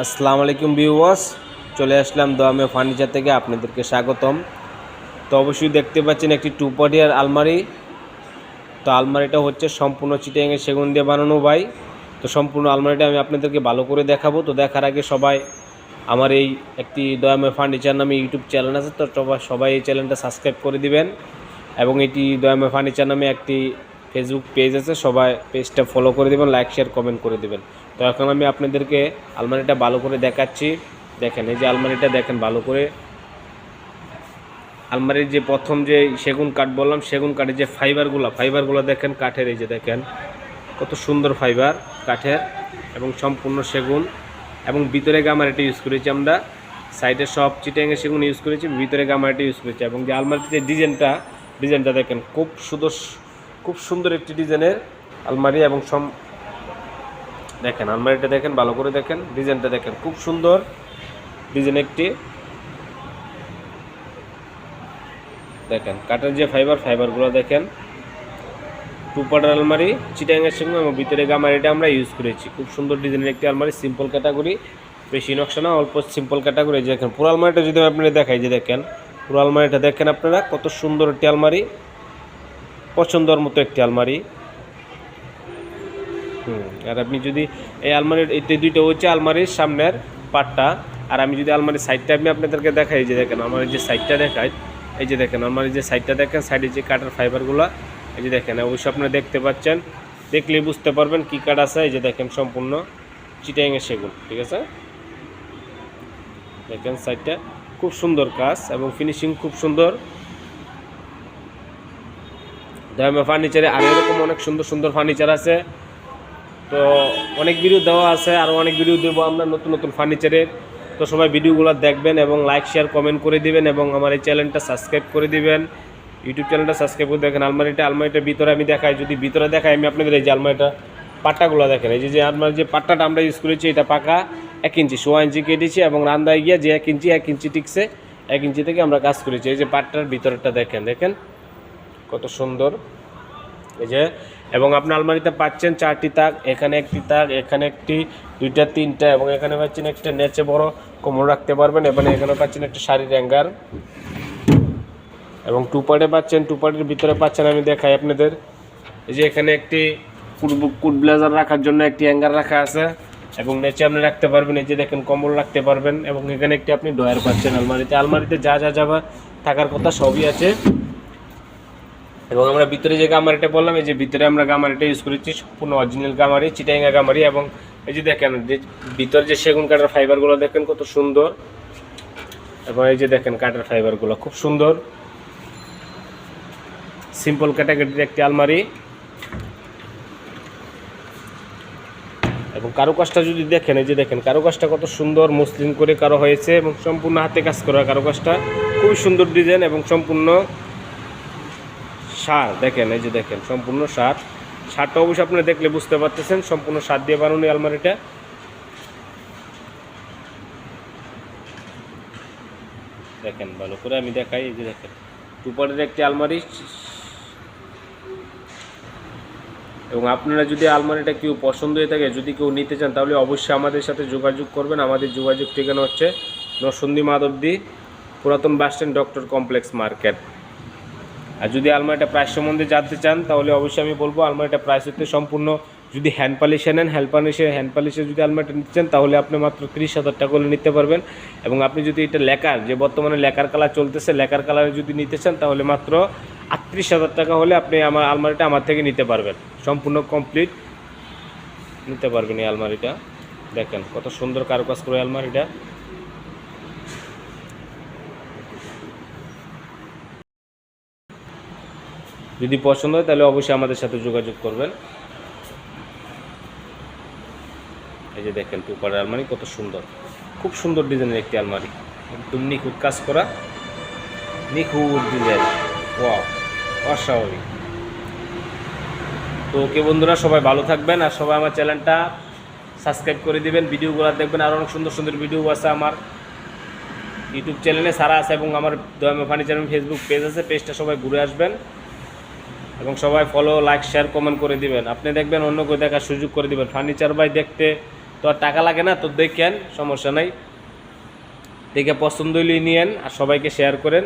আসসালামু আলাইকুম ভিউয়ার্স, চলে আসলাম দোয়ামে ফার্নিচার থেকে আপনাদেরকে স্বাগতম। তো অবশ্যই দেখতে পাচ্ছেন একটি টু পটিয়ার আলমারি। তো আলমারিটা হচ্ছে সম্পূর্ণ চিটাগাং সেগুন দিয়ে বানানো ভাই। তো সম্পূর্ণ আলমারিটা আমি আপনাদেরকে ভালো করে দেখাবো। তো দেখার আগে সবাই আমার এই একটি দোয়ামে ফার্নিচার নামে ইউটিউব চ্যানেল আছে, তো সবাই এই চ্যানেলটা সাবস্ক্রাইব করে দিবেন। এবং এটি দোয়ামে ফার্নিচার নামে একটি ফেসবুক পেজ আছে, সবাই পেজটা ফলো করে দেবেন, লাইক শেয়ার কমেন্ট করে দেবেন। তো এখন আমি আপনাদেরকে আলমারিটা ভালো করে দেখাচ্ছি। দেখেন এই যে আলমারিটা দেখেন ভালো করে। আলমারির যে প্রথম যে সেগুন কাঠ বললাম, সেগুন কাঠের যে ফাইবারগুলো দেখেন কাঠের, এই যে দেখেন কত সুন্দর ফাইবার কাঠের এবং সম্পূর্ণ সেগুন। এবং ভিতরে গামারিটা ইউজ করেছি আমরা, সাইডে সব চিটাগাং সেগুন ইউজ করেছি, ভিতরে গামারিটা ইউজ করেছি। এবং যে আলমারিতে যে ডিজাইনটা দেখেন খুব সুন্দর একটি ডিজাইনের আলমারি। এবং দেখেন আলমারিটা দেখেন ভালো করে, দেখেন ডিজাইনটা দেখেন খুব সুন্দর ডিজাইন একটি। দেখেন কাঠের যে ফাইবারগুলো দেখেন, টু পার্টের আলমারি চিটাগাং সেগুন এবং ভিতরে গামারিটা আমরা ইউজ করেছি। খুব সুন্দর ডিজাইনের একটি আলমারি, সিম্পল ক্যাটাগরি, বেশি নকশা না, অল্প সিম্পল ক্যাটাগরি। যে দেখেন পুরো আলমারিটা যদি আপনারা দেখাই, যে দেখেন পুরো আলমারিটা দেখেন আপনারা কত সুন্দর একটি আলমারি, পছন্দের মতো একটি আলমারি। আর আপনি যদি এই আলমারির এই দুইটা হচ্ছে আলমারির সামনের পার্টটা, আর আমি যদি আলমারির সাইডটা আমি আপনাদেরকে দেখাই, যে দেখেন আলমারির যে সাইডটা দেখাই, এই যে দেখেন আলমারির যে সাইডটা দেখেন, সাইডে যে কাঠের ফাইবারগুলো এই যে দেখেন, অবশ্যই আপনারা দেখতে পাচ্ছেন, দেখলেই বুঝতে পারবেন কী কাঠ আছে। এই যে দেখেন সম্পূর্ণ চিটাগাং সেগুন, ঠিক আছে। দেখেন সাইডটা খুব সুন্দর কাজ এবং ফিনিশিং খুব সুন্দর। দোয়ামে ফার্নিচারে আর এরকম অনেক সুন্দর ফার্নিচার আছে। তো অনেক ভিডিও দেওয়া আছে, আরও অনেক ভিডিও দেবো আমরা নতুন ফার্নিচারের। তো সবাই ভিডিওগুলো দেখবেন এবং লাইক শেয়ার কমেন্ট করে দিবেন এবং আমার এই চ্যানেলটা সাবস্ক্রাইব করে দিবেন, ইউটিউব চ্যানেলটা সাবস্ক্রাইব করে। দেখেন আলমারিটার ভিতরে আমি দেখাই, যদি ভিতরে দেখাই আমি আপনাদের, এই যে আলমারিটা পাট্টাগুলো দেখেন, এই যে আলমারির যে পাট্টাটা আমরা ইউজ করেছি, এটা পাকা 1 ইঞ্চি 1.5 ইঞ্চি কেটেছি এবং রান্দায় গিয়ে যে 1 ইঞ্চি টিকছে, 1 ইঞ্চি থেকে আমরা কাজ করেছি। এই যে পাট্টার ভিতরটা দেখেন কত সুন্দর। এই যে এবং আপনার আলমারিতে পাচ্ছেন 4টি তাক, এখানে একটি তাক, এখানে একটি, 2টা 3টা, এবং এখানে পাচ্ছেন একটা নেচে বড় কোমর রাখতে পারবেন। এবং এখানে পাচ্ছেন একটা শাড়ির হ্যাঙ্গার এবং টু পার্টের ভিতরে পাচ্ছেন, আমি দেখাই আপনাদের, এই যে এখানে একটি কুট ব্লেজার রাখার জন্য একটি হ্যাঙ্গার রাখা আছে এবং নেচে আপনি রাখতে পারবেন। এই যে দেখেন কম্বল রাখতে পারবেন এবং এখানে একটি আপনি ডয়ার পাচ্ছেন আলমারিতে যা থাকার কথা সবই আছে। এবং আমরা ভিতরে যে গামারিটা বললাম, এই যে ভিতরে আমরা গামারিটা ইউজ করেছি সম্পূর্ণ অরিজিনাল গামারি, চিটাগাং গামারি। এবং এই যে দেখেন যে ভিতরে যে সেগুন কাঠের ফাইবারগুলো দেখেন কত সুন্দর, এবং এই যে দেখেন কাঠের ফাইবারগুলো খুব সুন্দর, সিম্পল ক্যাটাগরির একটি আলমারি। এবং কারুকাজটা যদি দেখেন, এই যে দেখেন কারুকাজটা কত সুন্দর, মসৃণ করে কারো হয়েছে এবং সম্পূর্ণ হাতে কাজ করা কারুকাজটা, খুবই সুন্দর ডিজাইন এবং সম্পূর্ণ সার। দেখেন এই যে দেখেন সম্পূর্ণ সারটা অবশ্যই আপনারা দেখলে বুঝতে পারতেছেন, সম্পূর্ণ সার দিয়ে বানানো আলমারিটা। দেখেন ভালো করে আমি দেখাই, এই যে দেখেন টু পার্টের একটি আলমারি। এবং আপনারা যদি আলমারিটা কেউ পছন্দ হয়ে থাকে, যদি কেউ নিতে চান, তাহলে অবশ্যই আমাদের সাথে যোগাযোগ করবেন। আমাদের যোগাযোগ ঠিকানা হচ্ছে নরসিংদী মাধবদী, পুরাতন bus stand, doctor complex market. আর যদি আলমারিটা প্রাইস সম্বন্ধে জানতে চান, তাহলে অবশ্যই আমি বলবো আলমারিটা প্রাইস হচ্ছে সম্পূর্ণ, যদি হ্যান্ড পালিশে নেন, হ্যান্ড পালিশে যদি আলমারিটা নিতে চান, তাহলে আপনি মাত্র 30,000 টাকা করে নিতে পারবেন। এবং আপনি যদি এটা যে বর্তমানে লেকার কালার চলতেছে, লেকার কালারে যদি নিতে চান, তাহলে মাত্র 38,000 টাকা হলে আপনি আমার আলমারিটা আমার থেকে নিতে পারবেন, সম্পূর্ণ কমপ্লিট নিতে পারবেন এই আলমারিটা। দেখেন কত সুন্দর কারুকাজ করে আলমারিটা। যদি পছন্দ হয় তাহলে অবশ্যই আমাদের সাথে যোগাযোগ করবেন। এই যে দেখেন টু পার্টের আলমারি কত সুন্দর, খুব সুন্দর ডিজাইনের একটি আলমারি, একদম নিখুঁত কাজ করা, নিখুঁত ডিজাইন, ওয়াও অস্বাভাবিক। তো ওকে বন্ধুরা, সবাই ভালো থাকবেন আর সবাই আমার চ্যানেলটা সাবস্ক্রাইব করে দিবেন, ভিডিওগুলো দেখবেন। আর অনেক সুন্দর ভিডিও আছে আমার ইউটিউব চ্যানেলে সারা আছে, এবং আমার দোয়ামে ফার্নিচার ফেসবুক পেজ আছে, পেজটা সবাই ঘুরে আসবেন এবং সবাই ফলো লাইক শেয়ার কমেন্ট করে দিবেন। আপনি দেখবেন অন্য কেউ দেখার সুযোগ করে দিবেন। ফার্নিচার ভাই দেখতে তো আর টাকা লাগে না, তো দেখেন, সমস্যা নাই, দেখে পছন্দ হইলেই নিয়েন আর সবাইকে শেয়ার করেন,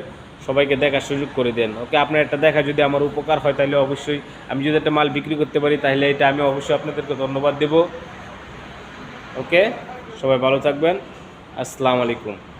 সবাইকে দেখার সুযোগ করে দেন। ওকে, আপনার একটা দেখা যদি আমার উপকার হয় তাহলে অবশ্যই, আমি যদি একটা মাল বিক্রি করতে পারি তাহলে এটা আমি অবশ্যই আপনাদেরকে ধন্যবাদ দেব। ওকে, সবাই ভালো থাকবেন, আসসালামু আলাইকুম।